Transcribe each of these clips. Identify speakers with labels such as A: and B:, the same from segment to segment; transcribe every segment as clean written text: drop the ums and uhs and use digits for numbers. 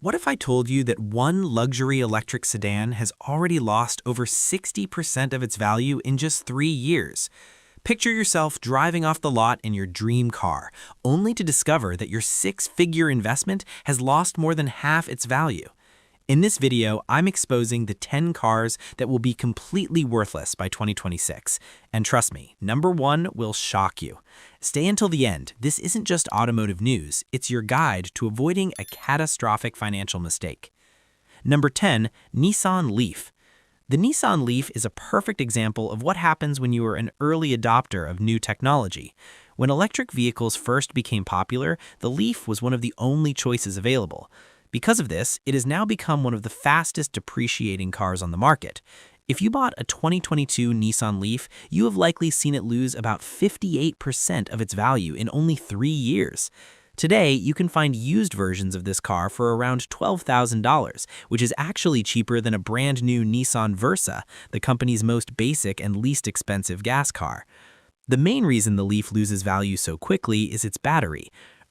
A: What if I told you that one luxury electric sedan has already lost over 60% of its value in just 3 years? Picture yourself driving off the lot in your dream car, only to discover that your six-figure investment has lost more than half its value. In this video, I'm exposing the 10 cars that will be completely worthless by 2026. And trust me, number 1 will shock you. Stay until the end. This isn't just automotive news, it's your guide to avoiding a catastrophic financial mistake. Number 10, Nissan Leaf. The Nissan Leaf is a perfect example of what happens when you are an early adopter of new technology. When electric vehicles first became popular, the Leaf was one of the only choices available. Because of this, it has now become one of the fastest depreciating cars on the market. If you bought a 2022 Nissan Leaf, you have likely seen it lose about 58% of its value in only 3 years. Today, you can find used versions of this car for around $12,000, which is actually cheaper than a brand new Nissan Versa, the company's most basic and least expensive gas car. The main reason the Leaf loses value so quickly is its battery.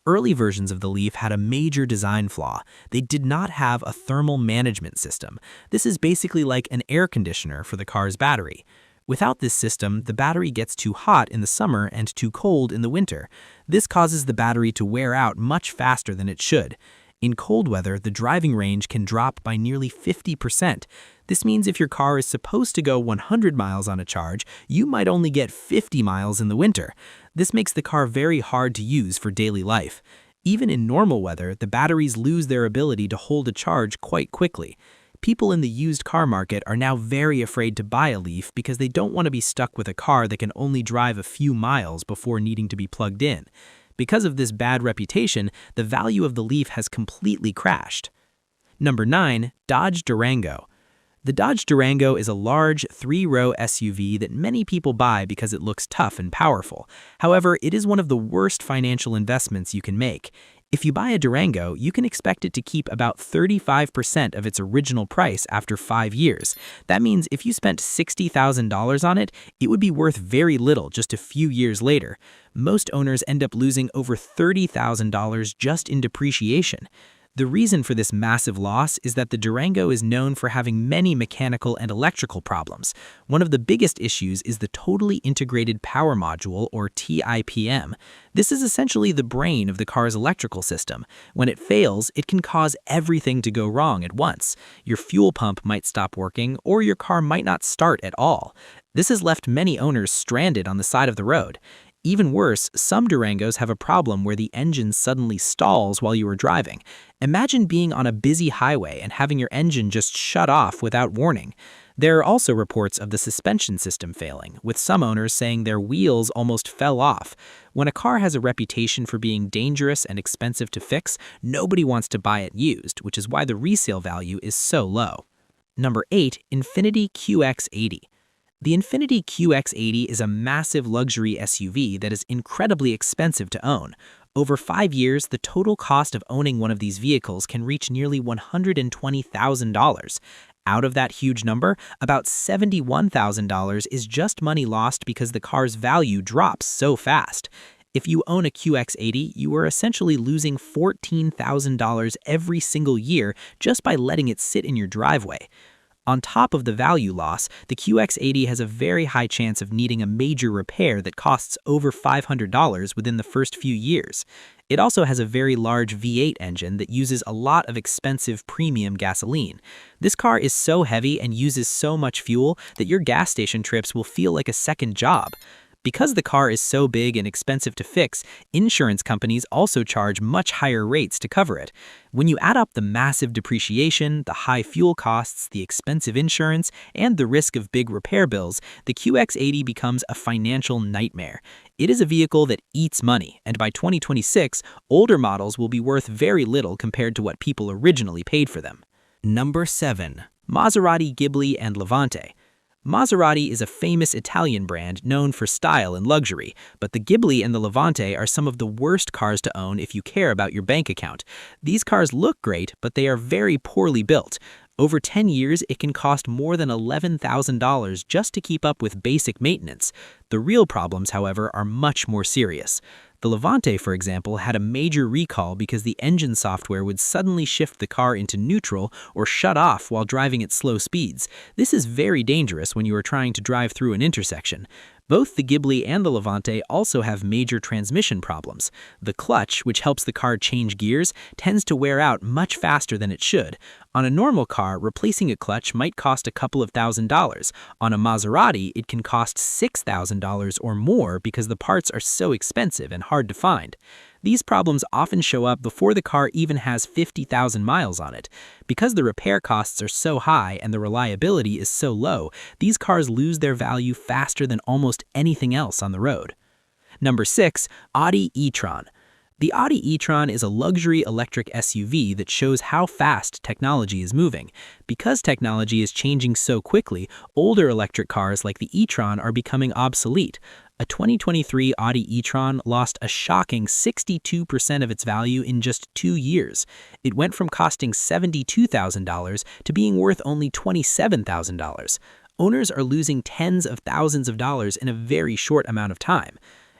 A: Early versions of the Leaf had a major design flaw. They did not have a thermal management system. This is basically like an air conditioner for the car's battery. Without this system, the battery gets too hot in the summer and too cold in the winter. This causes the battery to wear out much faster than it should. In cold weather, the driving range can drop by nearly 50%. This means if your car is supposed to go 100 miles on a charge, you might only get 50 miles in the winter. This makes the car very hard to use for daily life. Even in normal weather, the batteries lose their ability to hold a charge quite quickly. People in the used car market are now very afraid to buy a Leaf because they don't want to be stuck with a car that can only drive a few miles before needing to be plugged in. Because of this bad reputation, the value of the Leaf has completely crashed. Number 9, Dodge Durango. The Dodge Durango is a large, 3-row SUV that many people buy because it looks tough and powerful. However, it is one of the worst financial investments you can make. If you buy a Durango, you can expect it to keep about 35% of its original price after 5 years. That means if you spent $60,000 on it, it would be worth very little just a few years later. Most owners end up losing over $30,000 just in depreciation. The reason for this massive loss is that the Durango is known for having many mechanical and electrical problems. One of the biggest issues is the Totally Integrated Power Module, or TIPM. This is essentially the brain of the car's electrical system. When it fails, it can cause everything to go wrong at once. Your fuel pump might stop working, or your car might not start at all. This has left many owners stranded on the side of the road. Even worse, some Durangos have a problem where the engine suddenly stalls while you are driving. Imagine being on a busy highway and having your engine just shut off without warning. There are also reports of the suspension system failing, with some owners saying their wheels almost fell off. When a car has a reputation for being dangerous and expensive to fix, nobody wants to buy it used, which is why the resale value is so low. Number 8, Infiniti QX80. The Infiniti QX80 is a massive luxury SUV that is incredibly expensive to own. Over 5 years, the total cost of owning one of these vehicles can reach nearly $120,000. Out of that huge number, about $71,000 is just money lost because the car's value drops so fast. If you own a QX80, you are essentially losing $14,000 every single year just by letting it sit in your driveway. On top of the value loss, the QX80 has a very high chance of needing a major repair that costs over $500 within the first few years. It also has a very large V8 engine that uses a lot of expensive premium gasoline. This car is so heavy and uses so much fuel that your gas station trips will feel like a second job. Because the car is so big and expensive to fix, insurance companies also charge much higher rates to cover it. When you add up the massive depreciation, the high fuel costs, the expensive insurance, and the risk of big repair bills, the QX80 becomes a financial nightmare. It is a vehicle that eats money, and by 2026, older models will be worth very little compared to what people originally paid for them. Number 7. Maserati Ghibli and Levante. Maserati is a famous Italian brand known for style and luxury, but the Ghibli and the Levante are some of the worst cars to own if you care about your bank account. These cars look great, but they are very poorly built. Over 10 years, it can cost more than $11,000 just to keep up with basic maintenance. The real problems, however, are much more serious. The Levante, for example, had a major recall because the engine software would suddenly shift the car into neutral or shut off while driving at slow speeds. This is very dangerous when you are trying to drive through an intersection. Both the Ghibli and the Levante also have major transmission problems. The clutch, which helps the car change gears, tends to wear out much faster than it should. On a normal car, replacing a clutch might cost a couple of $1,000s. On a Maserati, it can cost $6,000 or more because the parts are so expensive and hard to find. These problems often show up before the car even has 50,000 miles on it. Because the repair costs are so high and the reliability is so low, these cars lose their value faster than almost anything else on the road. Number 6. Audi e-tron. The Audi e-tron is a luxury electric SUV that shows how fast technology is moving. Because technology is changing so quickly, older electric cars like the e-tron are becoming obsolete. A 2023 Audi e-tron lost a shocking 62% of its value in just 2 years. It went from costing $72,000 to being worth only $27,000. Owners are losing tens of thousands of dollars in a very short amount of time.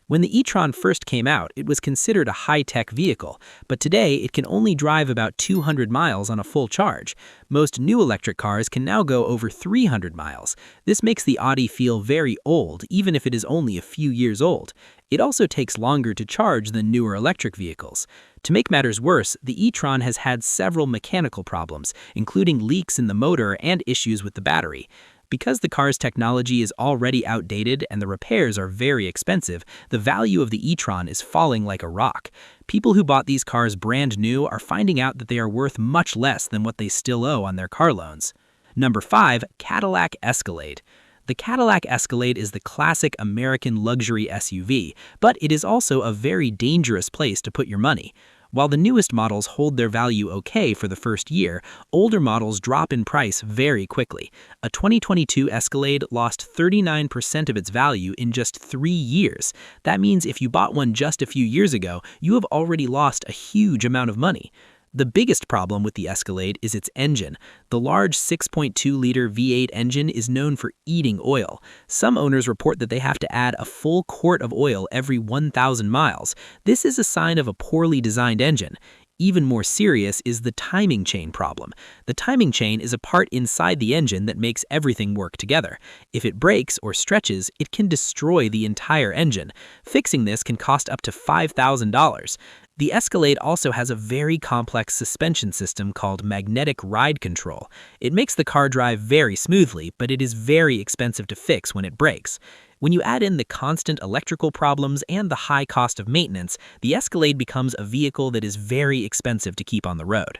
A: When the e-tron first came out, it was considered a high-tech vehicle, but today it can only drive about 200 miles on a full charge. Most new electric cars can now go over 300 miles. This makes the Audi feel very old, even if it is only a few years old. It also takes longer to charge than newer electric vehicles. To make matters worse, the e-tron has had several mechanical problems, including leaks in the motor and issues with the battery. Because the car's technology is already outdated and the repairs are very expensive, the value of the e-tron is falling like a rock. People who bought these cars brand new are finding out that they are worth much less than what they still owe on their car loans. Number 5. Cadillac Escalade. The Cadillac Escalade is the classic American luxury SUV, but it is also a very dangerous place to put your money. While the newest models hold their value okay for the first year, older models drop in price very quickly. A 2022 Escalade lost 39% of its value in just 3 years. That means if you bought one just a few years ago, you have already lost a huge amount of money. The biggest problem with the Escalade is its engine. The large 6.2-liter V8 engine is known for eating oil. Some owners report that they have to add a full quart of oil every 1,000 miles. This is a sign of a poorly designed engine. Even more serious is the timing chain problem. The timing chain is a part inside the engine that makes everything work together. If it breaks or stretches, it can destroy the entire engine. Fixing this can cost up to $5,000. The Escalade also has a very complex suspension system called magnetic ride control. It makes the car drive very smoothly, but it is very expensive to fix when it breaks. When you add in the constant electrical problems and the high cost of maintenance, the Escalade becomes a vehicle that is very expensive to keep on the road.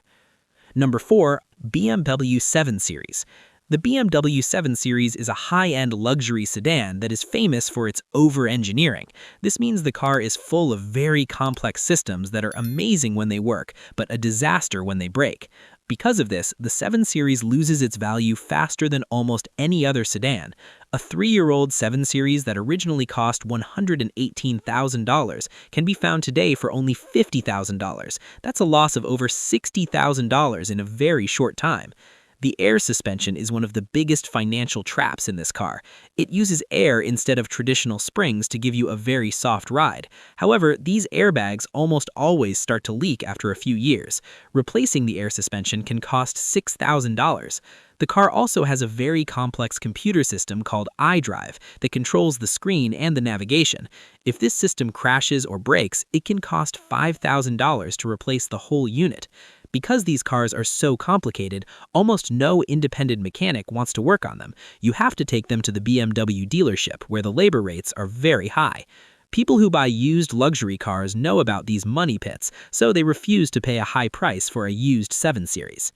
A: Number 4. BMW 7 Series. The BMW 7 Series is a high-end luxury sedan that is famous for its over-engineering. This means the car is full of very complex systems that are amazing when they work, but a disaster when they break. Because of this, the 7 Series loses its value faster than almost any other sedan. A 3-year-old 7 Series that originally cost $118,000 can be found today for only $50,000. That's a loss of over $60,000 in a very short time. The air suspension is one of the biggest financial traps in this car. It uses air instead of traditional springs to give you a very soft ride. However, these airbags almost always start to leak after a few years. Replacing the air suspension can cost $6,000. The car also has a very complex computer system called iDrive that controls the screen and the navigation. If this system crashes or breaks, it can cost $5,000 to replace the whole unit. Because these cars are so complicated, almost no independent mechanic wants to work on them. You have to take them to the BMW dealership, where the labor rates are very high. People who buy used luxury cars know about these money pits, so they refuse to pay a high price for a used 7 Series.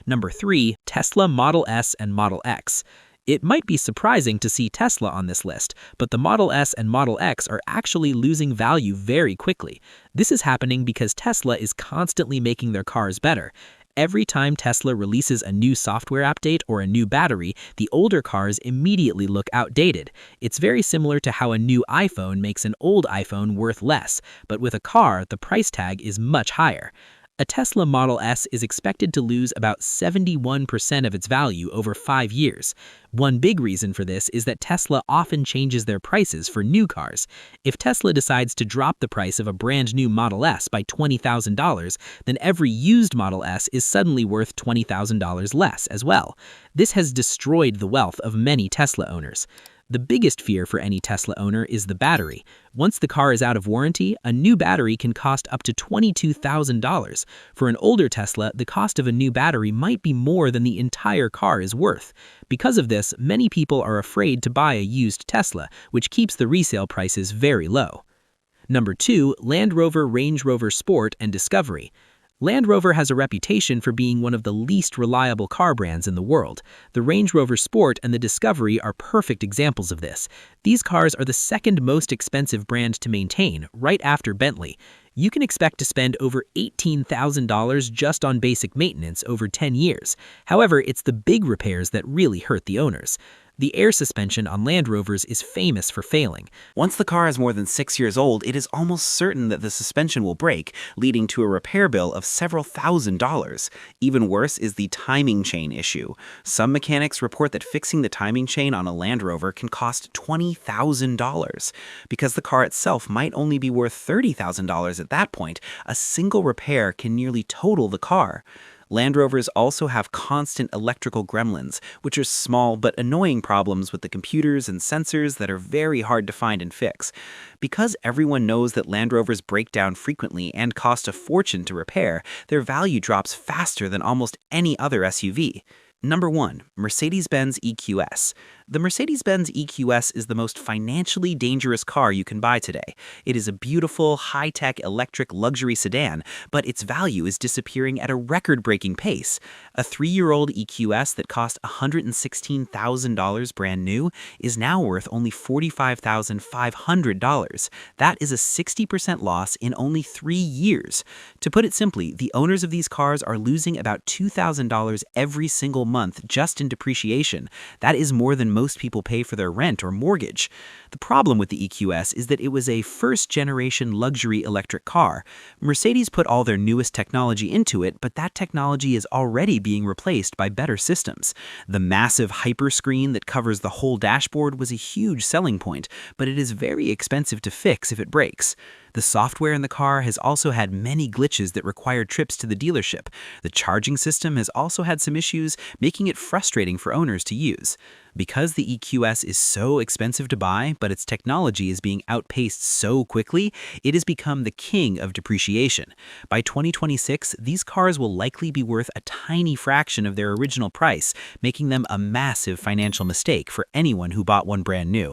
A: Number 3. Tesla Model S and Model X. It might be surprising to see Tesla on this list, but the Model S and Model X are actually losing value very quickly. This is happening because Tesla is constantly making their cars better. Every time Tesla releases a new software update or a new battery, the older cars immediately look outdated. It's very similar to how a new iPhone makes an old iPhone worth less, but with a car, the price tag is much higher.
B: A Tesla Model S is expected to lose about 71% of its value over 5 years. One big reason for this is that Tesla often changes their prices for new cars. If Tesla decides to drop the price of a brand new Model S by $20,000, then every used Model S is suddenly worth $20,000 less as well. This has destroyed the wealth of many Tesla owners. The biggest fear for any Tesla owner is the battery. Once the car is out of warranty, a new battery can cost up to $22,000. For an older Tesla, the cost of a new battery might be more than the entire car is worth. Because of this, many people are afraid to buy a used Tesla, which keeps the resale prices very low. Number 2, Land Rover, Range Rover Sport, and Discovery. Land Rover has a reputation for being one of the least reliable car brands in the world. The Range Rover Sport and the Discovery are perfect examples of this. These cars are the second most expensive brand to maintain, right after Bentley. You can expect to spend over $18,000 just on basic maintenance over 10 years. However, it's the big repairs that really hurt the owners. The air suspension on Land Rovers is famous for failing.
A: Once the car is more than 6 years old, it is almost certain that the suspension will break, leading to a repair bill of several $1,000s. Even worse is the timing chain issue. Some mechanics report that fixing the timing chain on a Land Rover can cost $20,000. Because the car itself might only be worth $30,000 at that point, a single repair can nearly total the car. Land Rovers also have constant electrical gremlins, which are small but annoying problems with the computers and sensors that are very hard to find and fix. Because everyone knows that Land Rovers break down frequently and cost a fortune to repair, their value drops faster than almost any other SUV. Number 1. Mercedes-Benz EQS. The Mercedes-Benz EQS is the most financially dangerous car you can buy today. It is a beautiful, high-tech electric luxury sedan, but its value is disappearing at a record-breaking pace. A 3-year-old EQS that cost $116,000 brand new is now worth only $45,500. That is a 60% loss in only 3 years. To put it simply, the owners of these cars are losing about $2,000 every single month just in depreciation. That is more than most people pay for their rent or mortgage. The problem with the EQS is that it was a first-generation luxury electric car. Mercedes put all their newest technology into it, but that technology is already being replaced by better systems. The massive hyperscreen that covers the whole dashboard was a huge selling point, but it is very expensive to fix if it breaks. The software in the car has also had many glitches that require trips to the dealership. The charging system has also had some issues, making it frustrating for owners to use. Because the EQS is so expensive to buy, but its technology is being outpaced so quickly, it has become the king of depreciation. By 2026, these cars will likely be worth a tiny fraction of their original price, making them a massive financial mistake for anyone who bought one brand new.